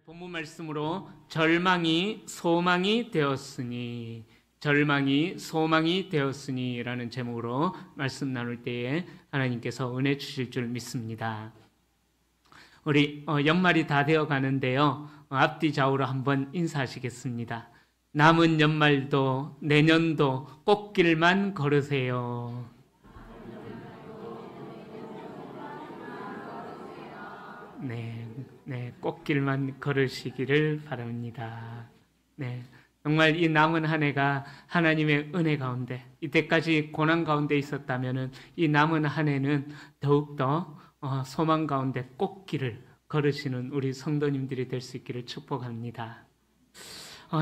본문 말씀으로 절망이 소망이 되었으니, 절망이 소망이 되었으니라는 제목으로 말씀 나눌 때에 하나님께서 은혜 주실 줄 믿습니다. 우리 연말이 다 되어 가는데요. 앞뒤 좌우로 한번 인사하시겠습니다. 남은 연말도 내년도 꽃길만 걸으세요. 네, 꽃길만 걸으시기를 바랍니다. 네, 정말 이 남은 한 해가 하나님의 은혜 가운데, 이때까지 고난 가운데 있었다면은 이 남은 한 해는 더욱더 소망 가운데 꽃길을 걸으시는 우리 성도님들이 될 수 있기를 축복합니다.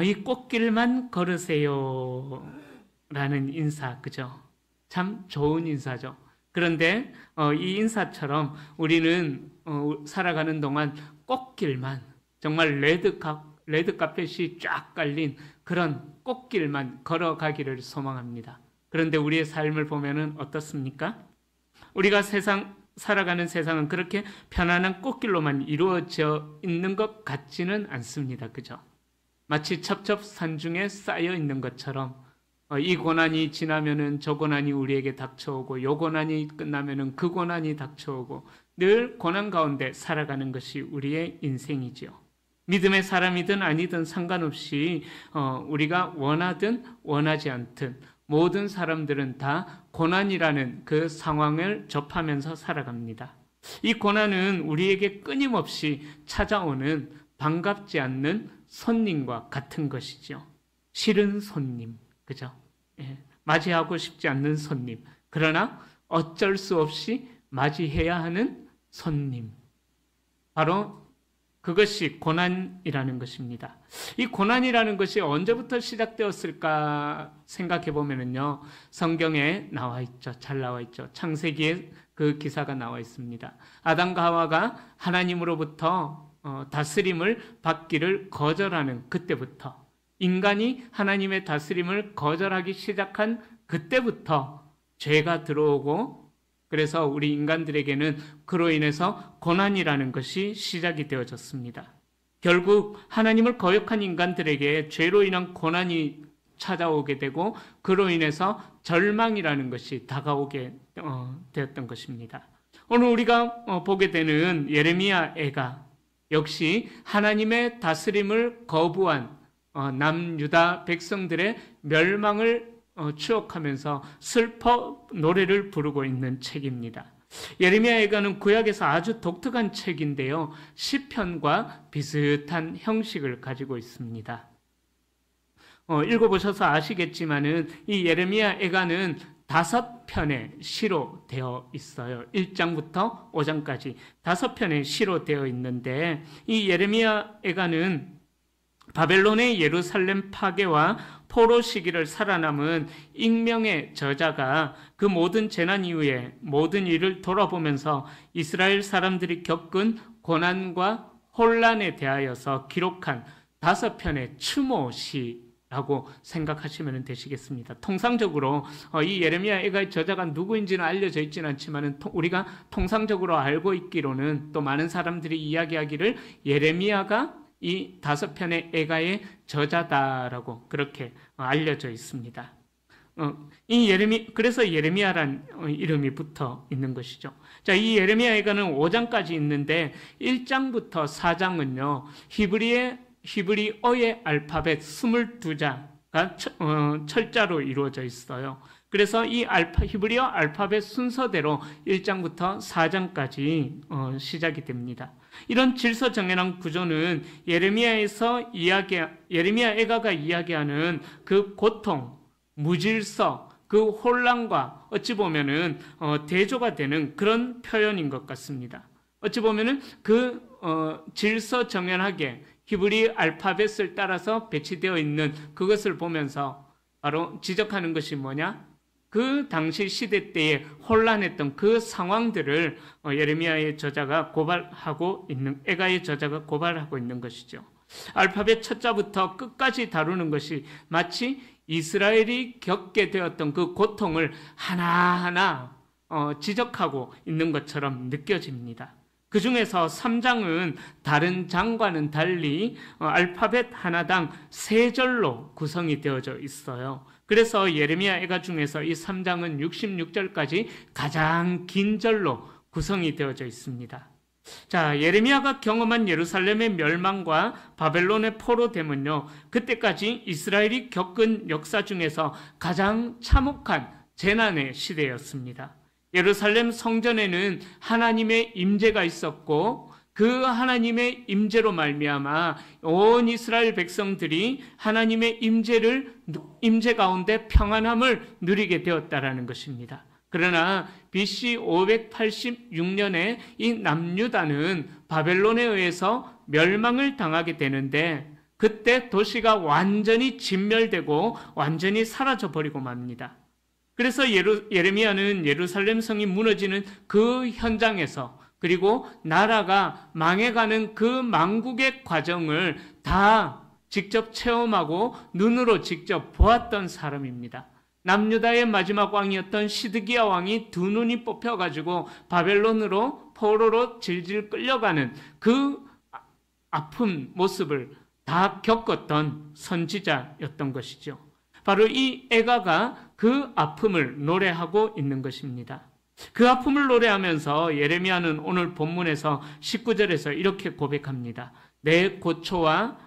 이 꽃길만 걸으세요 라는 인사, 그죠? 참 좋은 인사죠. 그런데 이 인사처럼 우리는 살아가는 동안 꽃길만, 정말 레드카펫이 쫙 깔린 그런 꽃길만 걸어가기를 소망합니다. 그런데 우리의 삶을 보면은 어떻습니까? 우리가 살아가는 세상은 그렇게 편안한 꽃길로만 이루어져 있는 것 같지는 않습니다. 그죠? 마치 첩첩산중에 쌓여 있는 것처럼 이 고난이 지나면은 저 고난이 우리에게 닥쳐오고, 요 고난이 끝나면은 그 고난이 닥쳐오고, 늘 고난 가운데 살아가는 것이 우리의 인생이지요. 믿음의 사람이든 아니든 상관없이 우리가 원하든 원하지 않든 모든 사람들은 다 고난이라는 그 상황을 접하면서 살아갑니다. 이 고난은 우리에게 끊임없이 찾아오는 반갑지 않는 손님과 같은 것이죠. 싫은 손님, 그죠? 예, 맞이하고 싶지 않는 손님. 그러나 어쩔 수 없이 맞이해야 하는 손님. 바로 그것이 고난이라는 것입니다. 이 고난이라는 것이 언제부터 시작되었을까 생각해 보면은요, 성경에 나와 있죠. 잘 나와 있죠. 창세기에 그 기사가 나와 있습니다. 아담과 하와가 하나님으로부터 다스림을 받기를 거절하는 그때부터, 인간이 하나님의 다스림을 거절하기 시작한 그때부터 죄가 들어오고, 그래서 우리 인간들에게는 그로 인해서 고난이라는 것이 시작이 되어졌습니다. 결국 하나님을 거역한 인간들에게 죄로 인한 고난이 찾아오게 되고, 그로 인해서 절망이라는 것이 다가오게 되었던 것입니다. 오늘 우리가 보게 되는 예레미야 애가 역시 하나님의 다스림을 거부한 남유다 백성들의 멸망을 추억하면서 슬퍼 노래를 부르고 있는 책입니다. 예레미야 애가는 구약에서 아주 독특한 책인데요, 시편과 비슷한 형식을 가지고 있습니다. 읽어보셔서 아시겠지만은 이 예레미야 애가는 5편의 시로 되어 있어요. 1장부터 5장까지 5편의 시로 되어 있는데, 이 예레미야 애가는 바벨론의 예루살렘 파괴와 포로 시기를 살아남은 익명의 저자가 그 모든 재난 이후에 모든 일을 돌아보면서 이스라엘 사람들이 겪은 고난과 혼란에 대하여서 기록한 5편의 추모시라고 생각하시면 되시겠습니다. 통상적으로 이 예레미야 애가의 저자가 누구인지는 알려져 있지는 않지만 우리가 통상적으로 알고 있기로는, 또 많은 사람들이 이야기하기를 예레미야가 이 5편의 애가의 저자다라고 그렇게 알려져 있습니다. 그래서 예레미야란 이름이 붙어 있는 것이죠. 자, 이 예레미야 애가는 5장까지 있는데 1장부터 4장은요, 히브리어의 알파벳 22자가 철자로 이루어져 있어요. 그래서 이 히브리어 알파벳 순서대로 1장부터 4장까지 시작이 됩니다. 이런 질서정연한 구조는 예레미야 애가가 이야기하는 그 고통, 무질서, 그 혼란과 어찌 보면은 대조가 되는 그런 표현인 것 같습니다. 어찌 보면은 그 질서정연하게 히브리 알파벳을 따라서 배치되어 있는 그것을 보면서 바로 지적하는 것이 뭐냐? 그 당시 시대 때에 혼란했던 그 상황들을 예레미야의 저자가 애가의 저자가 고발하고 있는 것이죠. 알파벳 첫 자부터 끝까지 다루는 것이 마치 이스라엘이 겪게 되었던 그 고통을 하나하나 지적하고 있는 것처럼 느껴집니다. 그 중에서 3장은 다른 장과는 달리 알파벳 하나당 3절로 구성이 되어져 있어요. 그래서 예레미야 애가 중에서 이 3장은 66절까지 가장 긴 절로 구성이 되어져 있습니다. 자, 예레미야가 경험한 예루살렘의 멸망과 바벨론의 포로됨은요, 그때까지 이스라엘이 겪은 역사 중에서 가장 참혹한 재난의 시대였습니다. 예루살렘 성전에는 하나님의 임재가 있었고 그 하나님의 임재로 말미암아 온 이스라엘 백성들이 하나님의 임재 가운데 평안함을 누리게 되었다라는 것입니다. 그러나 BC 586년에 이 남유다는 바벨론에 의해서 멸망을 당하게 되는데 그때 도시가 완전히 진멸되고 완전히 사라져 버리고 맙니다. 그래서 예레미야는 예루살렘 성이 무너지는 그 현장에서 그리고 나라가 망해가는 그 망국의 과정을 다 직접 체험하고 눈으로 직접 보았던 사람입니다. 남유다의 마지막 왕이었던 시드기야 왕이 두 눈이 뽑혀가지고 바벨론으로 포로로 질질 끌려가는 그 아픈 모습을 다 겪었던 선지자였던 것이죠. 바로 이 애가가 그 아픔을 노래하고 있는 것입니다. 그 아픔을 노래하면서 예레미야는 오늘 본문에서 19절에서 이렇게 고백합니다. 내 고초와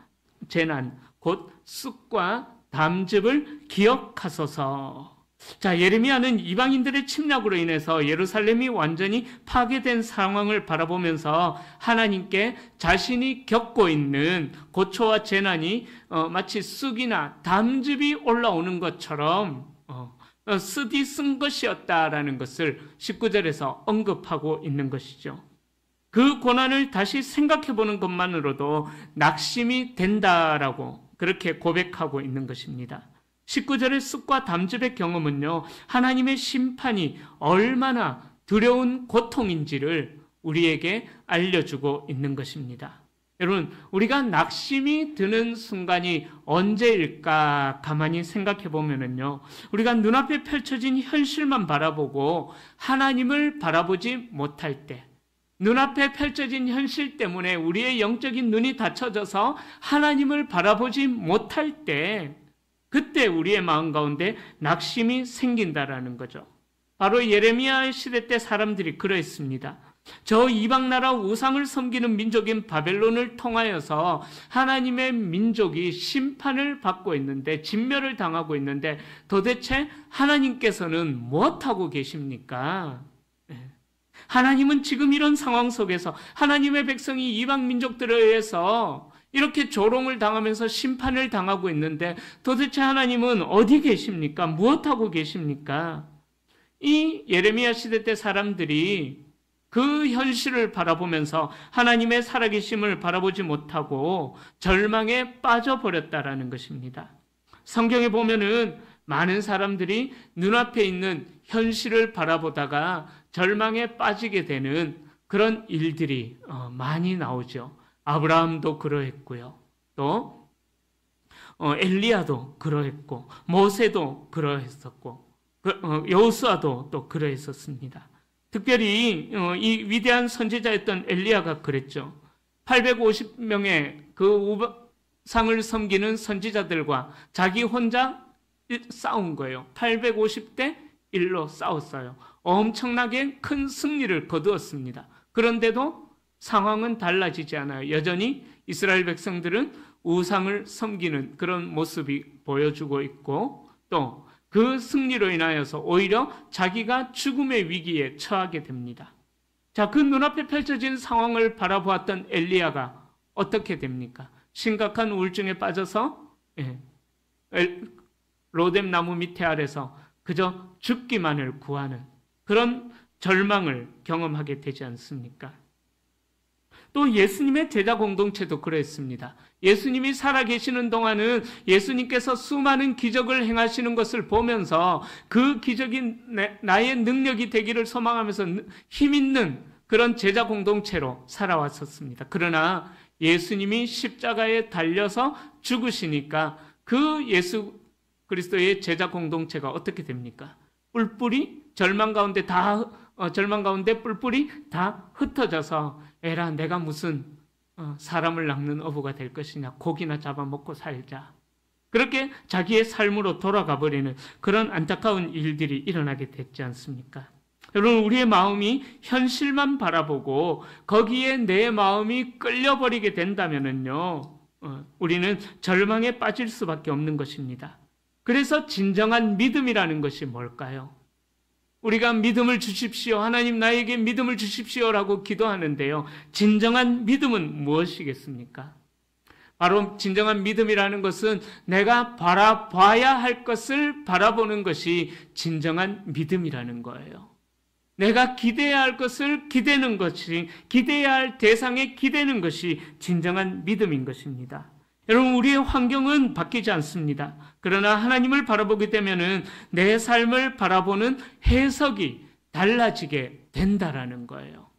재난, 곧 쑥과 담즙을 기억하소서. 자, 예레미야는 이방인들의 침략으로 인해서 예루살렘이 완전히 파괴된 상황을 바라보면서 하나님께 자신이 겪고 있는 고초와 재난이 마치 쑥이나 담즙이 올라오는 것처럼 쓰디 쓴 것이었다라는 것을 19절에서 언급하고 있는 것이죠. 그 고난을 다시 생각해 보는 것만으로도 낙심이 된다라고 그렇게 고백하고 있는 것입니다. 19절의 쑥과 담즙의 경험은요, 하나님의 심판이 얼마나 두려운 고통인지를 우리에게 알려주고 있는 것입니다. 여러분, 우리가 낙심이 드는 순간이 언제일까 가만히 생각해 보면은요, 우리가 눈앞에 펼쳐진 현실만 바라보고 하나님을 바라보지 못할 때, 눈앞에 펼쳐진 현실 때문에 우리의 영적인 눈이 닫혀져서 하나님을 바라보지 못할 때, 그때 우리의 마음 가운데 낙심이 생긴다라는 거죠. 바로 예레미야의 시대 때 사람들이 그러했습니다. 저 이방 나라 우상을 섬기는 민족인 바벨론을 통하여서 하나님의 민족이 심판을 받고 있는데, 진멸을 당하고 있는데 도대체 하나님께서는 무엇하고 계십니까? 하나님은 지금 이런 상황 속에서 하나님의 백성이 이방 민족들에 의해서 이렇게 조롱을 당하면서 심판을 당하고 있는데 도대체 하나님은 어디 계십니까? 무엇하고 계십니까? 이 예레미야 시대 때 사람들이 그 현실을 바라보면서 하나님의 살아계심을 바라보지 못하고 절망에 빠져버렸다라는 것입니다. 성경에 보면은 많은 사람들이 눈앞에 있는 현실을 바라보다가 절망에 빠지게 되는 그런 일들이 많이 나오죠. 아브라함도 그러했고요. 또 엘리야도 그러했고 모세도 그러했었고 여호수아도 또 그러했었습니다. 특별히 이 위대한 선지자였던 엘리야가 그랬죠. 850명의 그 우상을 섬기는 선지자들과 자기 혼자 싸운 거예요. 850대 1로 싸웠어요. 엄청나게 큰 승리를 거두었습니다. 그런데도 상황은 달라지지 않아요. 여전히 이스라엘 백성들은 우상을 섬기는 그런 모습이 보여주고 있고, 또 그 승리로 인하여서 오히려 자기가 죽음의 위기에 처하게 됩니다. 자, 그 눈앞에 펼쳐진 상황을 바라보았던 엘리야가 어떻게 됩니까? 심각한 우울증에 빠져서 로뎀 나무 밑에 아래서 그저 죽기만을 구하는 그런 절망을 경험하게 되지 않습니까? 또 예수님의 제자 공동체도 그랬습니다. 예수님이 살아계시는 동안은 예수님께서 수많은 기적을 행하시는 것을 보면서 그 기적이 나의 능력이 되기를 소망하면서 힘있는 그런 제자 공동체로 살아왔었습니다. 그러나 예수님이 십자가에 달려서 죽으시니까 그 예수 그리스도의 제자 공동체가 어떻게 됩니까? 뿔뿔이 절망 가운데 뿔뿔이 다 흩어져서 에라 내가 무슨 사람을 낚는 어부가 될 것이냐. 고기나 잡아먹고 살자. 그렇게 자기의 삶으로 돌아가 버리는 그런 안타까운 일들이 일어나게 됐지 않습니까? 여러분, 우리의 마음이 현실만 바라보고 거기에 내 마음이 끌려버리게 된다면요, 우리는 절망에 빠질 수밖에 없는 것입니다. 그래서 진정한 믿음이라는 것이 뭘까요? 우리가 믿음을 주십시오. 하나님 나에게 믿음을 주십시오라고 기도하는데요. 진정한 믿음은 무엇이겠습니까? 바로 진정한 믿음이라는 것은 내가 바라봐야 할 것을 바라보는 것이 진정한 믿음이라는 거예요. 내가 기대해야 할 것을 기대는 것이, 기대해야 할 대상에 기대는 것이 진정한 믿음인 것입니다. 여러분, 우리의 환경은 바뀌지 않습니다. 그러나 하나님을 바라보게 되면은 내 삶을 바라보는 해석이 달라지게 된다라는 거예요.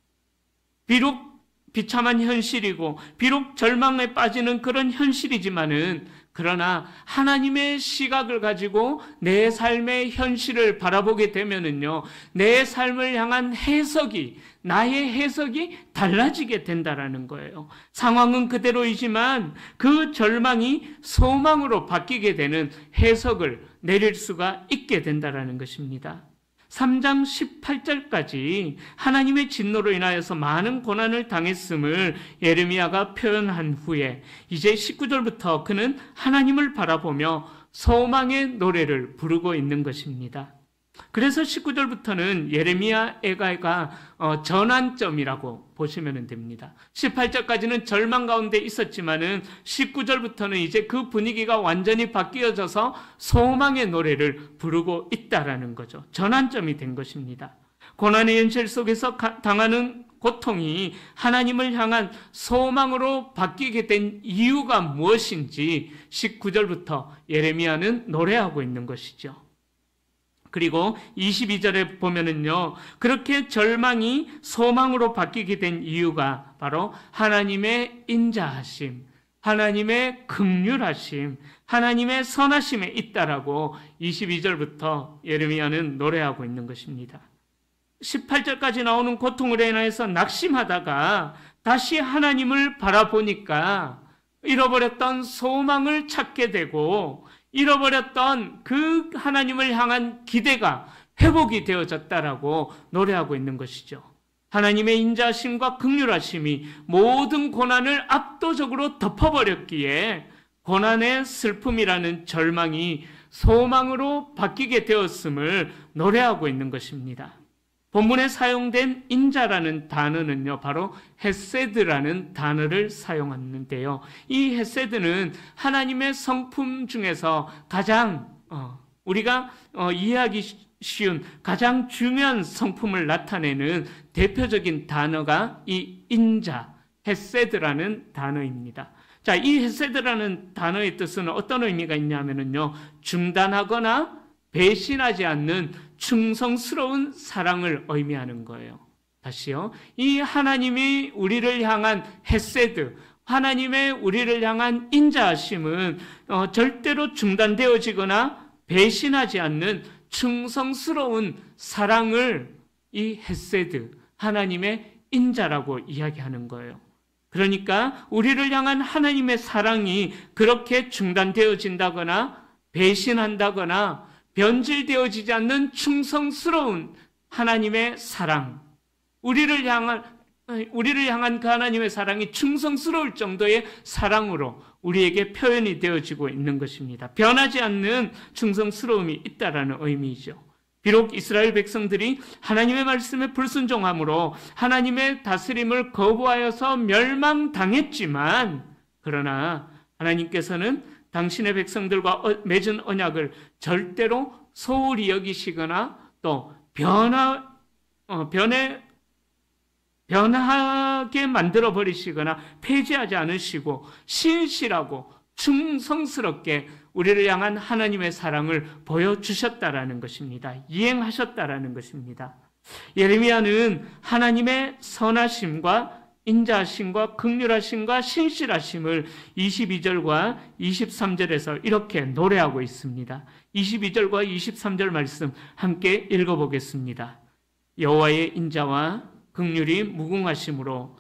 비록 비참한 현실이고 비록 절망에 빠지는 그런 현실이지만은 그러나 하나님의 시각을 가지고 내 삶의 현실을 바라보게 되면은요, 내 삶을 향한 해석이, 나의 해석이 달라지게 된다라는 거예요. 상황은 그대로이지만 그 절망이 소망으로 바뀌게 되는 해석을 내릴 수가 있게 된다라는 것입니다. 3장 18절까지 하나님의 진노로 인하여서 많은 고난을 당했음을 예레미야가 표현한 후에 이제 19절부터 그는 하나님을 바라보며 소망의 노래를 부르고 있는 것입니다. 그래서 19절부터는 예레미야 애가가 전환점이라고 보시면 됩니다. 18절까지는 절망 가운데 있었지만은 19절부터는 이제 그 분위기가 완전히 바뀌어져서 소망의 노래를 부르고 있다라는 거죠. 전환점이 된 것입니다. 고난의 현실 속에서 당하는 고통이 하나님을 향한 소망으로 바뀌게 된 이유가 무엇인지 19절부터 예레미야는 노래하고 있는 것이죠. 그리고 22절에 보면은요, 그렇게 절망이 소망으로 바뀌게 된 이유가 바로 하나님의 인자하심, 하나님의 긍휼하심, 하나님의 선하심에 있다라고 22절부터 예레미야는 노래하고 있는 것입니다. 18절까지 나오는 고통으로 인해서 낙심하다가 다시 하나님을 바라보니까 잃어버렸던 소망을 찾게 되고 잃어버렸던 그 하나님을 향한 기대가 회복이 되어졌다라고 노래하고 있는 것이죠. 하나님의 인자하심과 긍휼하심이 모든 고난을 압도적으로 덮어버렸기에 고난의 슬픔이라는 절망이 소망으로 바뀌게 되었음을 노래하고 있는 것입니다. 본문에 사용된 인자라는 단어는요, 바로 헤세드라는 단어를 사용하는데요. 이 헤세드는 하나님의 성품 중에서 가장 우리가 이해하기 쉬운 가장 중요한 성품을 나타내는 대표적인 단어가 이 인자, 헤세드라는 단어입니다. 자, 이 헤세드라는 단어의 뜻은 어떤 의미가 있냐면요, 중단하거나 배신하지 않는 충성스러운 사랑을 의미하는 거예요. 다시요. 이 하나님이 우리를 향한 헤세드, 하나님의 우리를 향한 인자하심은 절대로 중단되어지거나 배신하지 않는 충성스러운 사랑을 이 헤세드, 하나님의 인자라고 이야기하는 거예요. 그러니까 우리를 향한 하나님의 사랑이 그렇게 중단되어진다거나 배신한다거나 변질되어지지 않는 충성스러운 하나님의 사랑, 우리를 향한 그 하나님의 사랑이 충성스러울 정도의 사랑으로 우리에게 표현이 되어지고 있는 것입니다. 변하지 않는 충성스러움이 있다라는 의미이죠. 비록 이스라엘 백성들이 하나님의 말씀에 불순종함으로 하나님의 다스림을 거부하여서 멸망당했지만, 그러나 하나님께서는 당신의 백성들과 맺은 언약을 절대로 소홀히 여기시거나 또 변하게 만들어 버리시거나 폐지하지 않으시고 신실하고 충성스럽게 우리를 향한 하나님의 사랑을 보여주셨다라는 것입니다. 이행하셨다라는 것입니다. 예레미야는 하나님의 선하심과 인자하심과 긍휼하심과 신실하심을 22절과 23절에서 이렇게 노래하고 있습니다. 22절과 23절 말씀 함께 읽어보겠습니다. 여호와의 인자와 긍휼이 무궁하심으로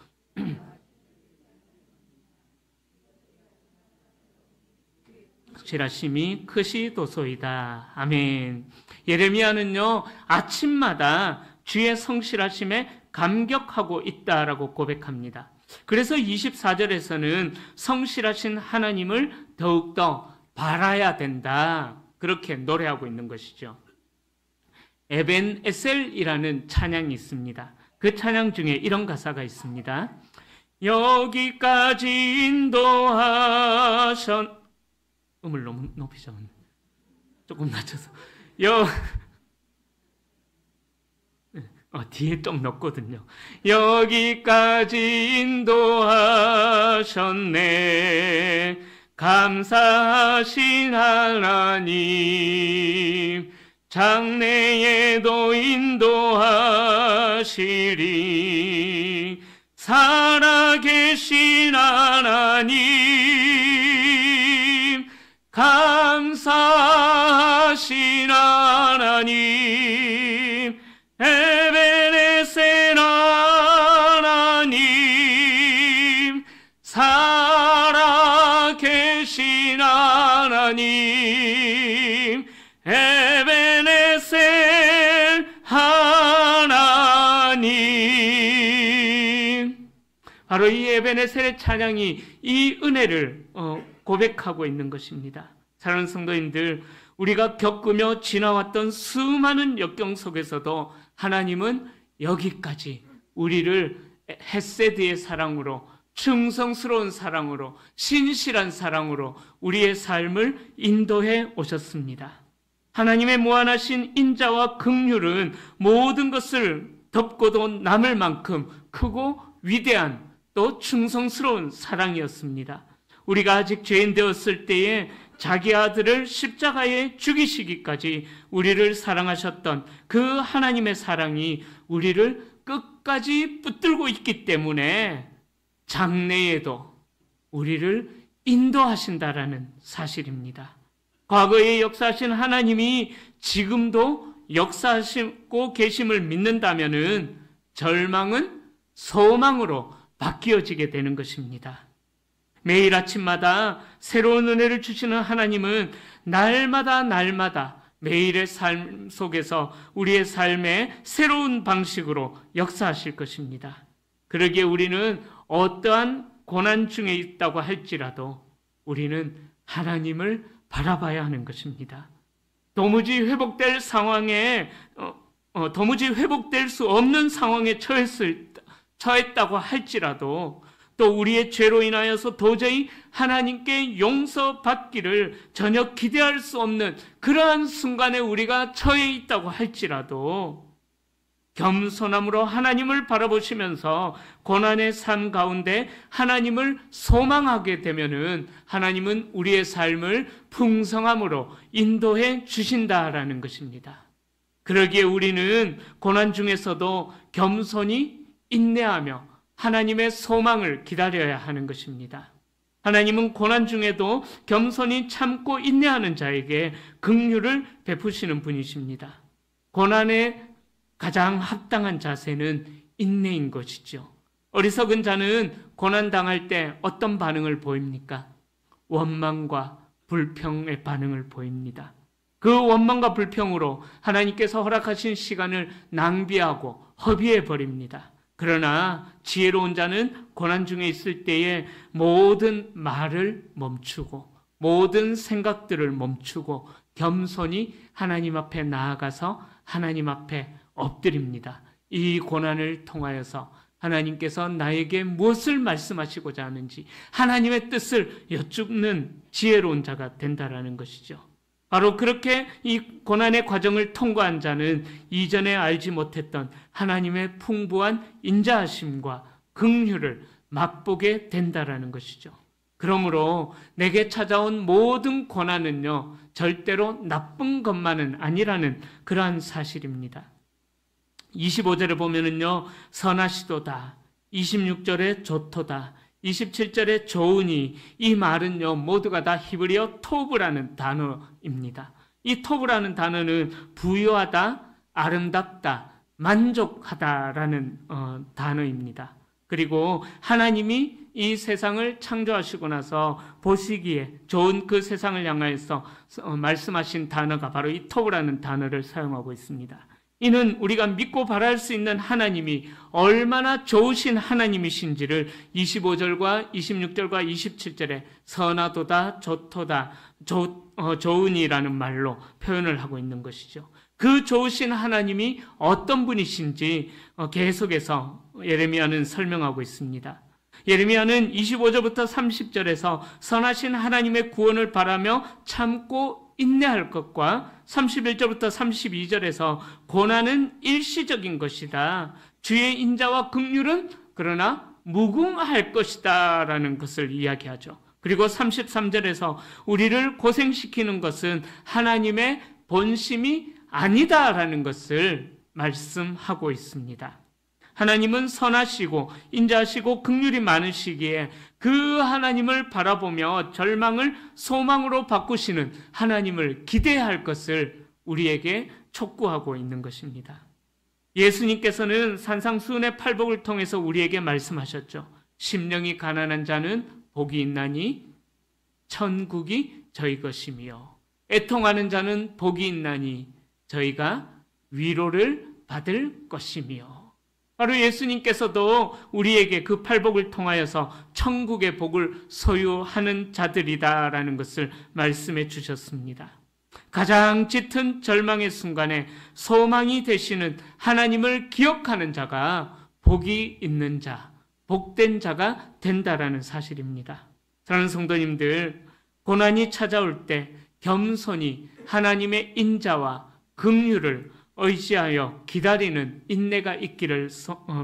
실하심이 크시도소이다. 아멘. 예레미야는요, 아침마다 주의 성실하심에 감격하고 있다라고 고백합니다. 그래서 24절에서는 성실하신 하나님을 더욱더 바라야 된다, 그렇게 노래하고 있는 것이죠. 에벤에셀이라는 찬양이 있습니다. 그 찬양 중에 이런 가사가 있습니다. 여기까지 인도하셨, 음을 너무 높이죠. 조금 낮춰서. 뒤에 좀 높거든요. 여기까지 인도하셨네. 감사하신 하나님. 장래에도 인도하시리. 살아계신 하나님. 감사하신 하나님. 에베네셀 하나님. 살아계신 하나님. 에베네셀 하나님. 바로 이 에베네셀의 찬양이 이 은혜를 고백하고 있는 것입니다. 사랑하는 성도님들, 우리가 겪으며 지나왔던 수많은 역경 속에서도 하나님은 여기까지 우리를 헤세드의 사랑으로, 충성스러운 사랑으로, 신실한 사랑으로 우리의 삶을 인도해 오셨습니다. 하나님의 무한하신 인자와 긍휼은 모든 것을 덮고도 남을 만큼 크고 위대한 또 충성스러운 사랑이었습니다. 우리가 아직 죄인 되었을 때에 자기 아들을 십자가에 죽이시기까지 우리를 사랑하셨던 그 하나님의 사랑이 우리를 끝까지 붙들고 있기 때문에 장래에도 우리를 인도하신다라는 사실입니다. 과거에 역사하신 하나님이 지금도 역사하시고 계심을 믿는다면은 절망은 소망으로 바뀌어지게 되는 것입니다. 매일 아침마다 새로운 은혜를 주시는 하나님은 날마다 매일의 삶 속에서 우리의 삶에 새로운 방식으로 역사하실 것입니다. 그러기에 우리는 어떠한 고난 중에 있다고 할지라도 우리는 하나님을 바라봐야 하는 것입니다. 도무지 회복될 수 없는 상황에 처했다고 할지라도 또 우리의 죄로 인하여서 도저히 하나님께 용서받기를 전혀 기대할 수 없는 그러한 순간에 우리가 처해 있다고 할지라도 겸손함으로 하나님을 바라보시면서 고난의 삶 가운데 하나님을 소망하게 되면은 하나님은 우리의 삶을 풍성함으로 인도해 주신다라는 것입니다. 그러기에 우리는 고난 중에서도 겸손히 인내하며 하나님의 소망을 기다려야 하는 것입니다. 하나님은 고난 중에도 겸손히 참고 인내하는 자에게 긍휼을 베푸시는 분이십니다. 고난에 가장 합당한 자세는 인내인 것이죠. 어리석은 자는 고난당할 때 어떤 반응을 보입니까? 원망과 불평의 반응을 보입니다. 그 원망과 불평으로 하나님께서 허락하신 시간을 낭비하고 허비해 버립니다. 그러나 지혜로운 자는 고난 중에 있을 때에 모든 말을 멈추고 모든 생각들을 멈추고 겸손히 하나님 앞에 나아가서 하나님 앞에 엎드립니다. 이 고난을 통하여서 하나님께서 나에게 무엇을 말씀하시고자 하는지 하나님의 뜻을 여쭙는 지혜로운 자가 된다라는 것이죠. 바로 그렇게 이 고난의 과정을 통과한 자는 이전에 알지 못했던 하나님의 풍부한 인자하심과 긍휼을 맛보게 된다라는 것이죠. 그러므로 내게 찾아온 모든 고난은요, 절대로 나쁜 것만은 아니라는 그러한 사실입니다. 25절에 보면은요, 선하시도다, 26절에 좋도다, 27절에 좋으니, 이 말은요 모두가 다 히브리어 토브라는 단어입니다. 이 토브라는 단어는 부유하다, 아름답다, 만족하다라는 단어입니다. 그리고 하나님이 이 세상을 창조하시고 나서 보시기에 좋은 그 세상을 향하여서 말씀하신 단어가 바로 이 토브라는 단어를 사용하고 있습니다. 이는 우리가 믿고 바랄 수 있는 하나님이 얼마나 좋으신 하나님이신지를 25절과 26절과 27절에 선하도다 좋도다 좋으니라는 말로 표현을 하고 있는 것이죠. 그 좋으신 하나님이 어떤 분이신지 계속해서 예레미야는 설명하고 있습니다. 예레미야는 25절부터 30절에서 선하신 하나님의 구원을 바라며 참고 인내할 것과 31절부터 32절에서 고난은 일시적인 것이다. 주의 인자와 긍휼은 그러나 무궁할 것이다 라는 것을 이야기하죠. 그리고 33절에서 우리를 고생시키는 것은 하나님의 본심이 아니다라는 것을 말씀하고 있습니다. 하나님은 선하시고 인자하시고 긍휼이 많으시기에 그 하나님을 바라보며 절망을 소망으로 바꾸시는 하나님을 기대할 것을 우리에게 촉구하고 있는 것입니다. 예수님께서는 산상수훈의 팔복을 통해서 우리에게 말씀하셨죠. 심령이 가난한 자는 복이 있나니 천국이 저희 것이며 애통하는 자는 복이 있나니 저희가 위로를 받을 것이며. 바로 예수님께서도 우리에게 그 팔복을 통하여서 천국의 복을 소유하는 자들이다라는 것을 말씀해 주셨습니다. 가장 짙은 절망의 순간에 소망이 되시는 하나님을 기억하는 자가 복이 있는 자, 복된 자가 된다라는 사실입니다. 사랑하는 성도님들, 고난이 찾아올 때 겸손히 하나님의 인자와 긍휼을 의지하여 기다리는 인내가 있기를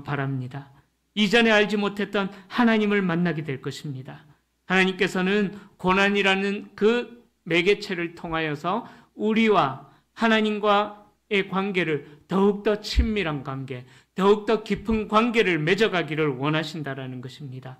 바랍니다. 이전에 알지 못했던 하나님을 만나게 될 것입니다. 하나님께서는 고난이라는 그 매개체를 통하여서 우리와 하나님과의 관계를 더욱더 친밀한 관계, 더욱더 깊은 관계를 맺어가기를 원하신다라는 것입니다.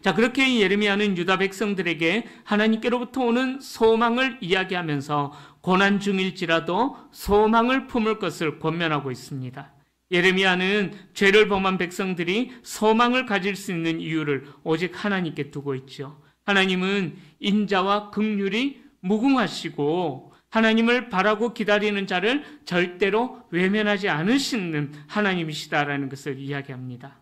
자, 그렇게 예레미야는 유다 백성들에게 하나님께로부터 오는 소망을 이야기하면서 고난 중일지라도 소망을 품을 것을 권면하고 있습니다. 예레미야는 죄를 범한 백성들이 소망을 가질 수 있는 이유를 오직 하나님께 두고 있죠. 하나님은 인자와 긍휼이 무궁하시고 하나님을 바라고 기다리는 자를 절대로 외면하지 않으시는 하나님이시다라는 것을 이야기합니다.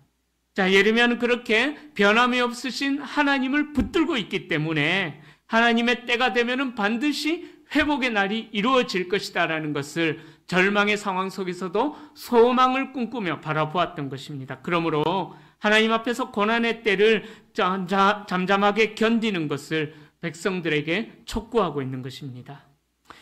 자, 예레미야는 그렇게 변함이 없으신 하나님을 붙들고 있기 때문에 하나님의 때가 되면은 반드시 회복의 날이 이루어질 것이다라는 것을 절망의 상황 속에서도 소망을 꿈꾸며 바라보았던 것입니다. 그러므로 하나님 앞에서 고난의 때를 잠잠하게 견디는 것을 백성들에게 촉구하고 있는 것입니다.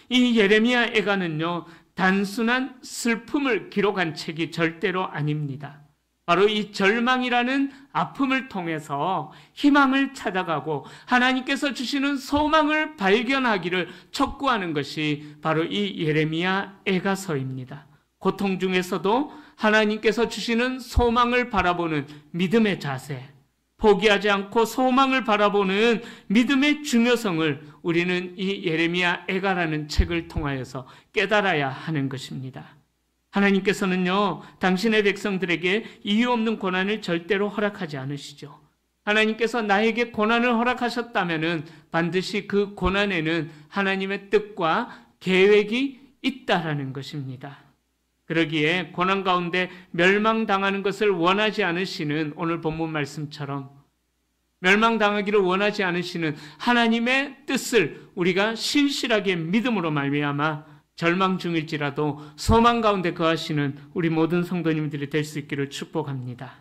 이 예레미야 애가는요, 단순한 슬픔을 기록한 책이 절대로 아닙니다. 바로 이 절망이라는 아픔을 통해서 희망을 찾아가고 하나님께서 주시는 소망을 발견하기를 촉구하는 것이 바로 이 예레미야 애가서입니다. 고통 중에서도 하나님께서 주시는 소망을 바라보는 믿음의 자세, 포기하지 않고 소망을 바라보는 믿음의 중요성을 우리는 이 예레미야 애가라는 책을 통하여서 깨달아야 하는 것입니다. 하나님께서는요, 당신의 백성들에게 이유 없는 고난을 절대로 허락하지 않으시죠. 하나님께서 나에게 고난을 허락하셨다면 반드시 그 고난에는 하나님의 뜻과 계획이 있다라는 것입니다. 그러기에 고난 가운데 멸망당하는 것을 원하지 않으시는 오늘 본문 말씀처럼 멸망당하기를 원하지 않으시는 하나님의 뜻을 우리가 신실하게 믿음으로 말미암아 절망 중일지라도 소망 가운데 거하시는 우리 모든 성도님들이 될 수 있기를 축복합니다.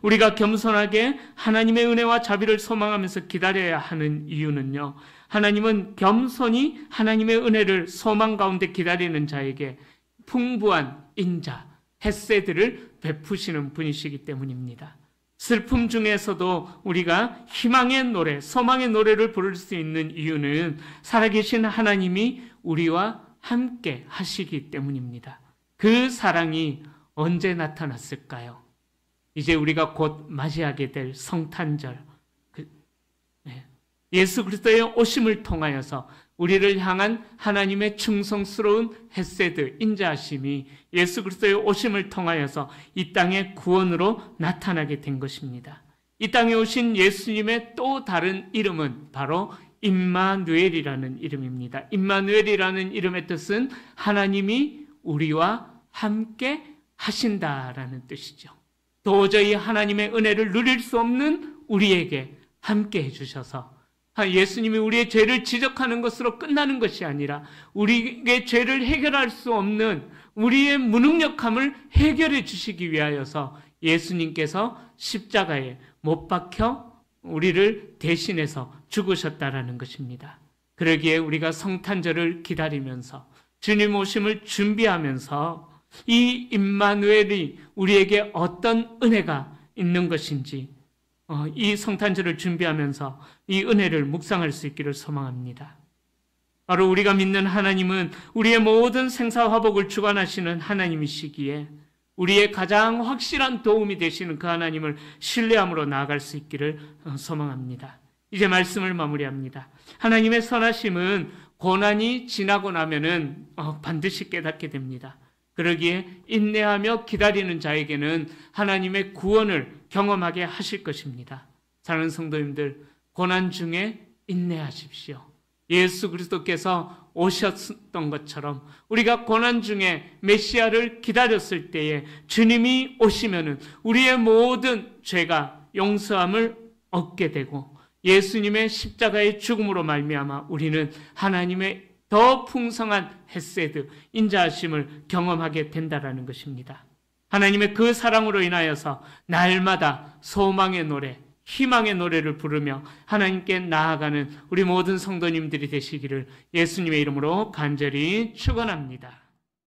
우리가 겸손하게 하나님의 은혜와 자비를 소망하면서 기다려야 하는 이유는요, 하나님은 겸손히 하나님의 은혜를 소망 가운데 기다리는 자에게 풍부한 인자, 헷세들을 베푸시는 분이시기 때문입니다. 슬픔 중에서도 우리가 희망의 노래, 소망의 노래를 부를 수 있는 이유는 살아계신 하나님이 우리와 함께 하시기 때문입니다. 그 사랑이 언제 나타났을까요? 이제 우리가 곧 맞이하게 될 성탄절, 예수 그리스도의 오심을 통하여서 우리를 향한 하나님의 충성스러운 헤세드, 인자하심이 예수 그리스도의 오심을 통하여서 이 땅의 구원으로 나타나게 된 것입니다. 이 땅에 오신 예수님의 또 다른 이름은 바로 임마누엘이라는 이름입니다. 임마누엘이라는 이름의 뜻은 하나님이 우리와 함께 하신다라는 뜻이죠. 도저히 하나님의 은혜를 누릴 수 없는 우리에게 함께 해주셔서 예수님이 우리의 죄를 지적하는 것으로 끝나는 것이 아니라 우리의 죄를 해결할 수 없는 우리의 무능력함을 해결해 주시기 위하여서 예수님께서 십자가에 못 박혀 우리를 대신해서 죽으셨다라는 것입니다. 그러기에 우리가 성탄절을 기다리면서 주님 오심을 준비하면서 이 임마누엘이 우리에게 어떤 은혜가 있는 것인지 이 성탄절을 준비하면서 이 은혜를 묵상할 수 있기를 소망합니다. 바로 우리가 믿는 하나님은 우리의 모든 생사화복을 주관하시는 하나님이시기에 우리의 가장 확실한 도움이 되시는 그 하나님을 신뢰함으로 나아갈 수 있기를 소망합니다. 이제 말씀을 마무리합니다. 하나님의 선하심은 고난이 지나고 나면은 반드시 깨닫게 됩니다. 그러기에 인내하며 기다리는 자에게는 하나님의 구원을 경험하게 하실 것입니다. 사랑하는 성도님들, 고난 중에 인내하십시오. 예수 그리스도께서 오셨던 것처럼 우리가 고난 중에 메시아를 기다렸을 때에 주님이 오시면은 우리의 모든 죄가 용서함을 얻게 되고 예수님의 십자가의 죽음으로 말미암아 우리는 하나님의 더 풍성한 헤세드, 인자하심을 경험하게 된다라는 것입니다. 하나님의 그 사랑으로 인하여서 날마다 소망의 노래, 희망의 노래를 부르며 하나님께 나아가는 우리 모든 성도님들이 되시기를 예수님의 이름으로 간절히 축원합니다.